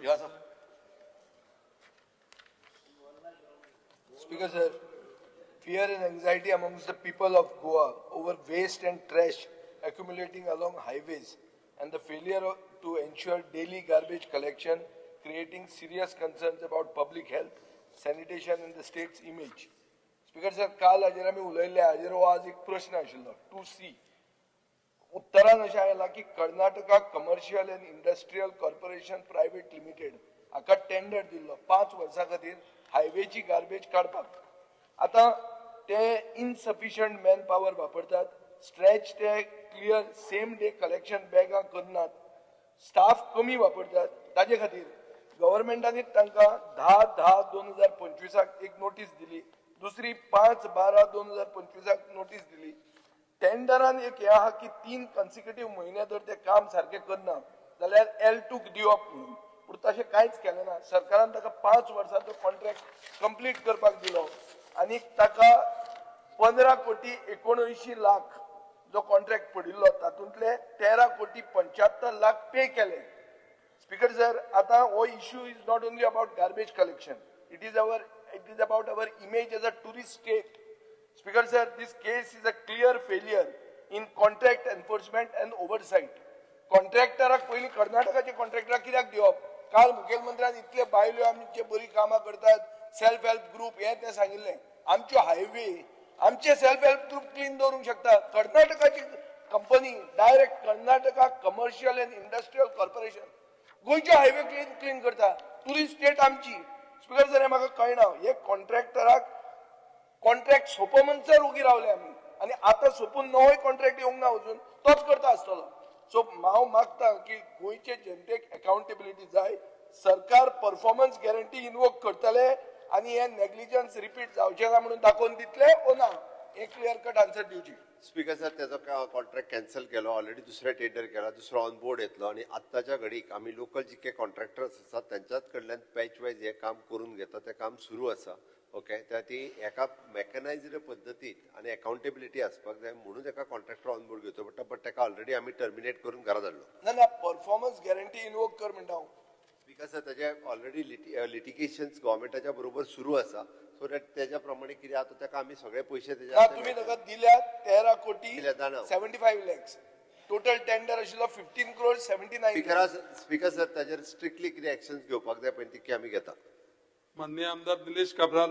Yes, sir. Speaker sir, fear and anxiety amongst the people of Goa over waste and trash accumulating along highways and the failure to ensure daily garbage collection, creating serious concerns about public health, sanitation and the state's image. Speaker sir, काल हाजेर आमी उलयले हाजेर हो आज एक प्रश्न आशिल्लो 2C. उत्तरान अशें आयलां की Karnataka commercial and industrial corporation private limited हाका टेंडर दिल्लो 5 वर्सां खातीर हायवेची गार्बेज काडपाक. आता ते इनसफिशियंट मॅन पॉवर वापरतात, स्ट्रेच ते क्लियर सेम डे कलेक्शन बॅगां करनात, स्टाफ कमी वापरतात. ताजे खातीर गव्हर्नमेंटांनी तांकां 10/10/2025 एक नोटीस दिली, दुसरी 5/12/2025 नोटीस दिली. टेंडरान एक हे आहा की 3 कन्सिक्युटिव्ह म्हयने जर ते काम सारखे करना जाल्यार L2 दिवप म्हणून, पूण तशें कांयच केलें ना. सरकारान ताका 5 वर्सांचो कॉन्ट्रॅक्ट कंप्लीट करपाक दिलो आनी ताका 15 कोटी 79 लाख जो कॉन्ट्रॅक्ट पडिल्लो तातूंतले 13 कोटी 75 लाख पे केले. स्पीकर सर, आता हो issue is not only about garbage collection, it is about our image as a tourist state. Speaker sir, this case is a clear failure in contract enforcement and oversight. कॉन्ट्रॅक्टराक पयलीं कर्नाटकाचे कॉन्ट्रॅक्टराक कित्याक दिवप? काल मुखेलमंत्र्यान इतले बायल्यो आमचे बरी कामां करतात, सेल्फ हेल्प ग्रुप हे ते सांगिल्लें. आमच्यो हायवे आमचे सेल्फ हेल्प ग्रुप क्लीन दवरूंक शकता. कर्नाटकाची company direct Karnataka commercial and industrial corporation गोंयचे हायवे क्लीन करता. टुरिस्ट स्टेट आमची. स्पीकर सर, हे म्हाका कळना, हे कॉन्ट्रॅक्टराक कॉन्ट्रॅक्ट सोंपोवनसर उगी रावले आमी आनी आतां सोंपून नवोय कॉन्ट्रॅक्ट येवंक ना अजून, तोच करता आसतलो. सो हांव मागता की गोंयचे जनतेक अकाउंटेबिलिटी जाय, सरकार परफॉर्मन्स गॅरंटी इनवोक करतले आनी हे नेग्लिजन्स रिपीट जावचे ना म्हणून दाखोवन दितले ओ ना, हे क्लियर कट आन्सर दिवची. स्पीकर सर, त्याचा कॉन्ट्रॅक्ट कॅन्सल केलो, ऑलरेडी दुसरे टेंडर केला, दुसरो ऑन बोर्ड येतलो आणि आत्ताच्या घडीक आम्ही लोकल जितके कॉन्ट्रॅक्टर्स आसात त्यांच्याच कडल्यान पॅच वायज हे काम करून घेता, ते काम सुरू आसा. ओके, त्या ती एका मेकनायज्ड पद्दतीत आणि अकाउंटेबिलिटी आसपाक जाय म्हणून एका कॉन्ट्रॅक्टर ऑन बोर्ड घेवचो पडटा, बट ताका ऑलरेडी आम्ही टर्मिनेट करून घरा धाडलो. ना ना, परफॉर्मन्स गॅरंटी इनवोक कर म्हणटा हांव. स्पीकर सर, त्याचे ऑलरेडी लिटिगेशन्स गव्हर्नमेंटाच्या बरोबर सुरू आसा, सो दॅट त्याच्या प्रमाणे कितें आता ताका आम्ही सगळे पैसे ना तुम्ही ताका दिल्यात 13 कोटी 75 लॅक्स. टोटल टेंडर आशिल्लो 15 crore 79. स्पीकर सर, ताजेर स्ट्रिक्टली कितें एक्शन्स घेवपाक जाय पळय ती आमी घेता. माननीय आमदार निलेश काब्राल.